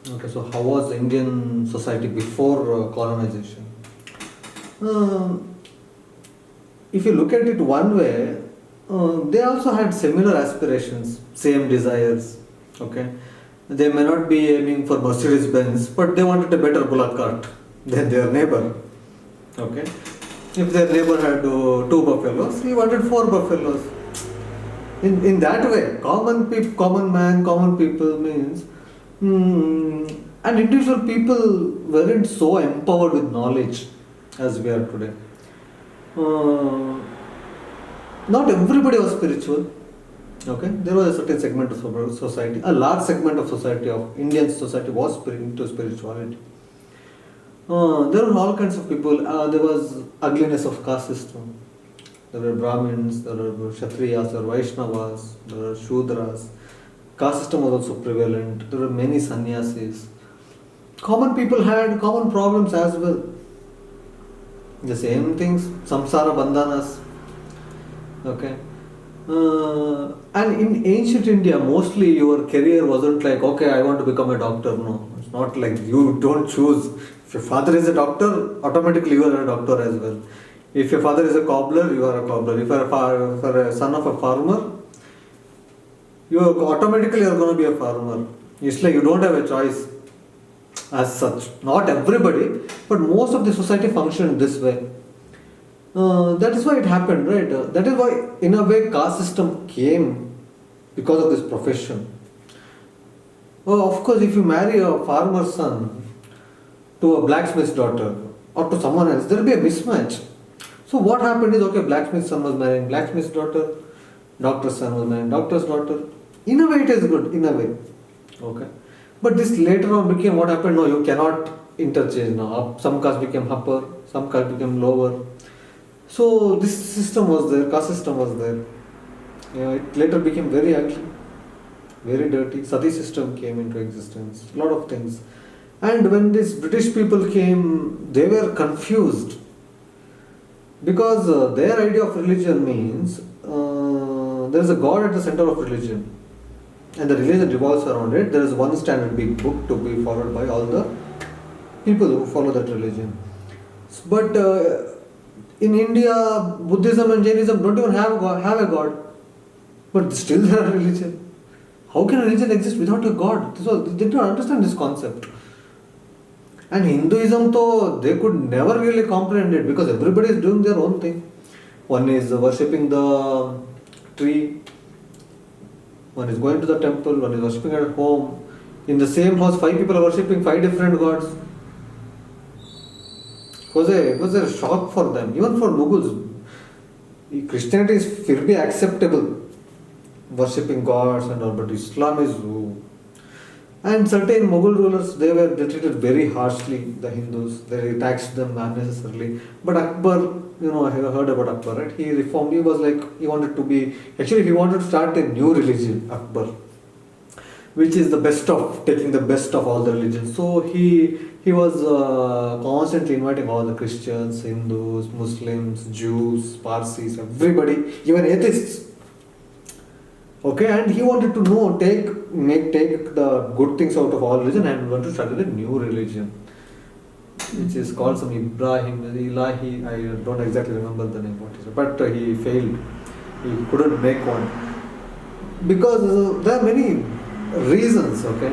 Okay, so how was Indian society before colonization? Um, if you look at it one way, they also had similar aspirations, same desires. Okay, they may not be aiming for Mercedes Benz, but they wanted a better bullock cart than their neighbor. Okay, if their neighbor had two buffaloes, he wanted four buffaloes. In that way, common man, common people means, and individual people weren't so empowered with knowledge as we are today. Uh, Not everybody was spiritual. Okay, there was a certain segment of society, a large segment of society, of Indian society, was into spirituality. There were all kinds of people. There was ugliness of caste system. There were Brahmins, there were Kshatriyas, there were Vaishnavas, there were Shudras. Caste system was also prevalent. There were many sannyasis. Common people had common problems as well. The same things, samsara bandhanas. Okay. And in ancient India, mostly your career wasn't like, okay, I want to become a doctor. No, it's not like you don't choose. If your father is a doctor, automatically you are a doctor as well. If your father is a cobbler, you are a cobbler. If you are a son of a farmer, you are automatically are going to be a farmer. It's like you don't have a choice as such. Not everybody, but most of the society functioned this way. That is why it happened, right? That is why, in a way, caste system came because of this profession. Of course, if you marry a farmer's son to a blacksmith's daughter or to someone else, there will be a mismatch. So what happened is, okay, blacksmith's son was marrying blacksmith's daughter, doctor's son was marrying doctor's daughter. In a way, it is good. In a way, okay. But this later on became what happened. No, you cannot interchange now. Some caste became upper, some caste became lower. So this system was there, caste system was there. Yeah, it later became very ugly, very dirty. Sati system came into existence. A lot of things. And when these British people came, they were confused because their idea of religion means there is a God at the center of religion, and the religion revolves around it. There is one standard big book to be followed by all the people who follow that religion. But in India, Buddhism and Jainism don't even have a God, but still they are a religion. How can a religion exist without a God? So they did not understand this concept. And Hinduism, though, they could never really comprehend it because everybody is doing their own thing. One is worshipping the tree, one is going to the temple, one is worshipping at home. In the same house, five people are worshipping five different gods. It was a shock for them, even for Mughals. Christianity is still be acceptable, worshipping gods and all, but Islam is. And certain Mughal rulers, they treated very harshly the Hindus. They taxed them unnecessarily. But Akbar, I have heard about Akbar, right? He reformed. He was like, he wanted to start a new religion, Akbar, which is the best of, taking the best of all the religions. So he was constantly inviting all the Christians, Hindus, Muslims, Jews, Parsis, everybody, even atheists. Okay, and he wanted to take the good things out of all religion and want to start a new religion, which is called some Ilahi. I don't exactly remember the name what is it, but he failed. He couldn't make one because there are many reasons. Okay,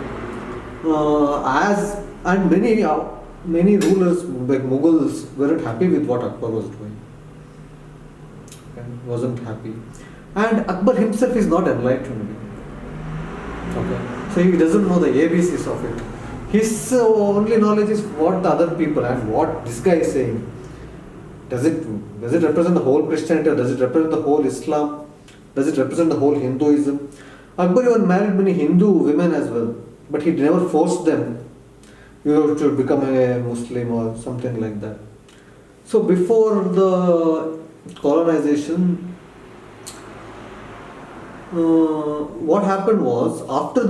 many rulers like Mughals weren't happy with what Akbar was doing. Okay, wasn't happy. And Akbar himself is not enlightened. Okay. So he doesn't know the ABCs of it. His only knowledge is what the other people and what this guy is saying. Does it represent the whole Christianity or does it represent the whole Islam? Does it represent the whole Hinduism? Akbar even married many Hindu women as well, but he never forced them. You have to become a Muslim or something like that. So before the colonization, what happened was after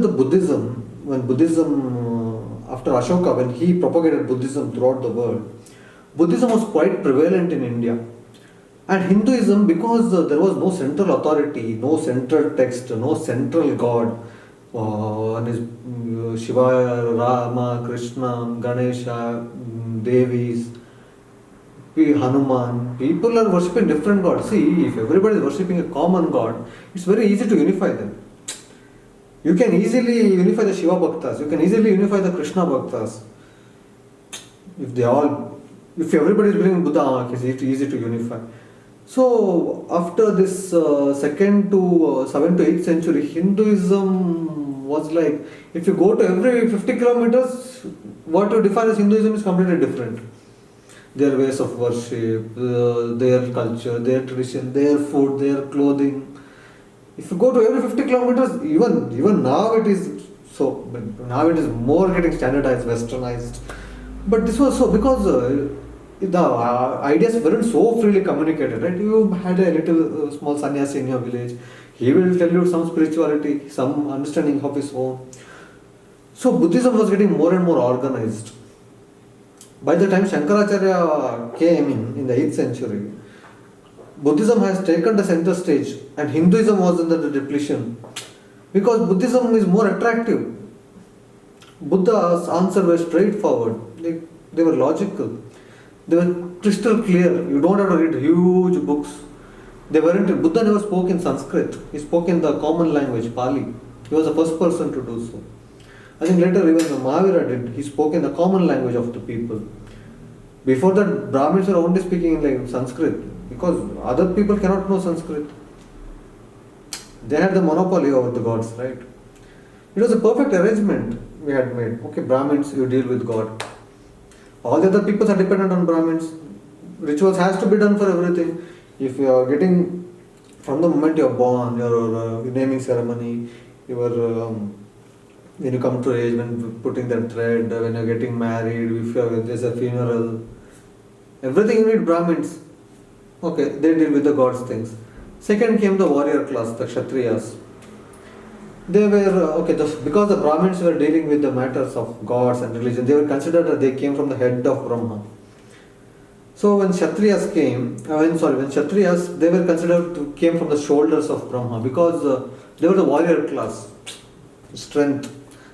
after Ashoka, when he propagated Buddhism throughout the world, Buddhism was quite prevalent in India. And Hinduism, because there was no central authority, no central text, no central god, One is Shiva, Rama, Krishna, Ganesha, Devis, Hanuman. People are worshipping different gods. See, if everybody is worshipping a common god, it's very easy to unify them. You can easily unify the Shiva Bhaktas. You can easily unify the Krishna Bhaktas. If everybody is believing Buddha, it's easy to unify. So after this second to 7th to 8th century, Hinduism was like, if you go to every 50 kilometers, what you define as Hinduism is completely different. Their ways of worship, their culture, their tradition, their food, their clothing. If you go to every 50 kilometers, even now it is so, but now it is more getting standardized, westernized. But this was so because the ideas weren't so freely communicated, right? You had a little small sannyasi in your village. He will tell you some spirituality, some understanding of his own. So Buddhism was getting more and more organized. By the time Shankaracharya came in the 8th century, Buddhism has taken the center stage and Hinduism was under the depletion. Because Buddhism is more attractive. Buddha's answers were straightforward. They were logical. They were crystal clear. You don't have to read huge books. Buddha never spoke in Sanskrit. He spoke in the common language, Pali. He was the first person to do so. I think later even Mahavira did. He spoke in the common language of the people. Before that, Brahmins were only speaking in like Sanskrit because other people cannot know Sanskrit. They had the monopoly over the gods, right? It was a perfect arrangement we had made. Okay, Brahmins, you deal with God. All the other peoples are dependent on Brahmins. Rituals has to be done for everything. If you are getting, from the moment you are born, your naming ceremony, when you come to age, when putting that thread, when you are getting married, if there's a funeral, everything you need Brahmins. Okay, they deal with the gods things. Second came the warrior class, the Kshatriyas. They were, because the Brahmins were dealing with the matters of gods and religion, they were considered that they came from the head of Brahma. So when Kshatriyas they were considered came from the shoulders of Brahma because they were the warrior class, strength.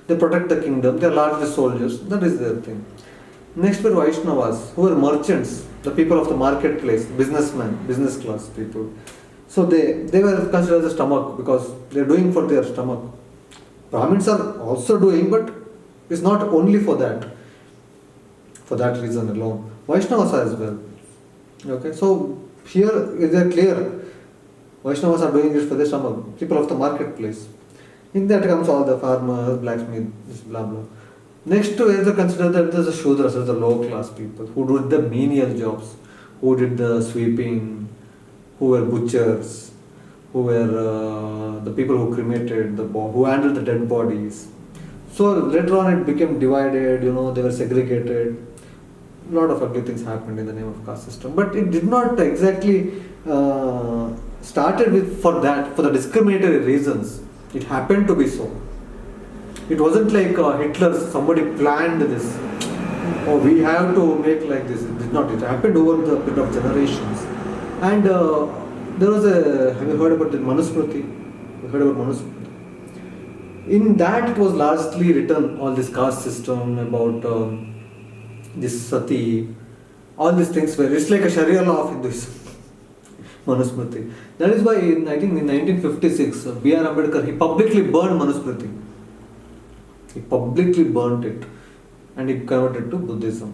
They protect the kingdom, they are largely soldiers, that is their thing. Next were Vaishnavas, who were merchants, the people of the marketplace, businessmen, business class people. So they were considered as a stomach because they are doing for their stomach. Brahmins are also doing, but it's not only for that reason alone. Vaishnavas as well. Okay, so here they are clear. Vaishnavas are doing it for their stomach, people of the marketplace. In that comes all the farmers, blacksmiths, blah blah. Next to it, they consider that there's the Shudras, the low class people who did the menial jobs, who did the sweeping, who were butchers, who were the people who cremated who handled the dead bodies. So later on it became divided, they were segregated. A lot of ugly things happened in the name of caste system. But it did not exactly started for the discriminatory reasons. It happened to be so. It wasn't like somebody planned this. Oh, we have to make like this. It did not. It happened over the period of generations. And there was have you heard about the Manusmriti? You heard about Manusmriti? In that it was largely written, all this caste system about this sati, all these things were, it's like a Sharia law of Hinduism. Manusmriti. That is why in 1956, B.R. Ambedkar, he publicly burned Manusmriti. He publicly burnt it and he converted to Buddhism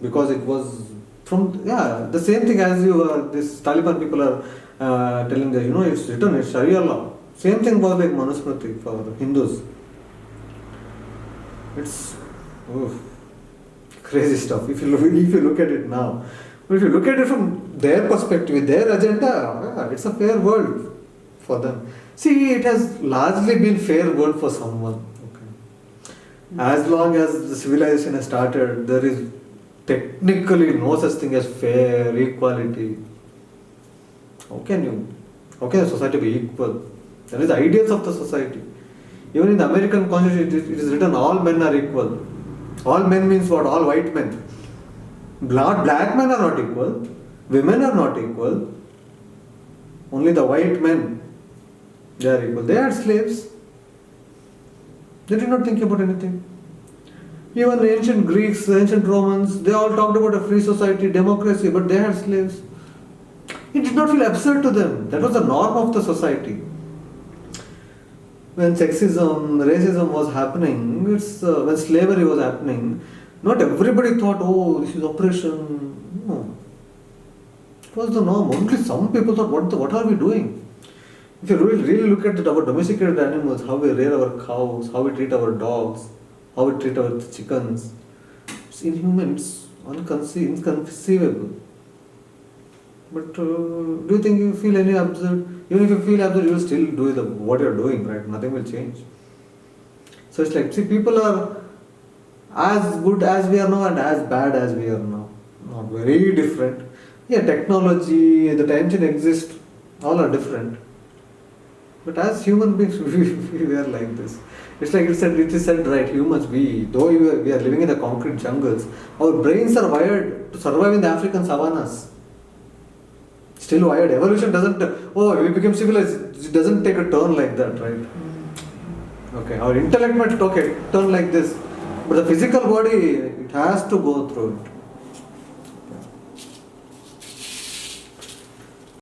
because it was the same thing as this Taliban people are telling that, it's written, it's Sharia law. Same thing was like Manusmriti for Hindus. It's crazy stuff if you look at it now. But if you look at it from their perspective, their agenda, it's a fair world for them. See, it has largely been fair world for someone. Okay. As long as the civilization has started, there is technically no such thing as fair equality. How can the society be equal? There is the ideals of the society. Even in the American Constitution, it is written all men are equal. All men means what? All white men. Black men are not equal. Women are not equal. Only the white men, they are equal. They are slaves. They did not think about anything. Even the ancient Greeks, the ancient Romans, they all talked about a free society, democracy, but they had slaves. It did not feel absurd to them. That was the norm of the society. When sexism, racism was happening, when slavery was happening, not everybody thought, oh, this is oppression. No. It was the norm. Only some people thought, what are we doing? If you really look at our domesticated animals, how we rear our cows, how we treat our dogs, how we treat our chickens, it's inhuman, it's inconceivable. But do you think you feel any absurd? Even if you feel absurd, you will still do what you are doing, right? Nothing will change. So it's like, see, people are as good as we are now and as bad as we are now. Not very different. Yeah, technology, the tension exists, all are different. But as human beings, we are like this. It's like it is said, right, humans, though we are living in the concrete jungles, our brains are wired to survive in the African savannas. Still wired. Evolution doesn't, we became civilized, it doesn't take a turn like that, right? Okay, our intellect might turn like this, but the physical body, it has to go through it.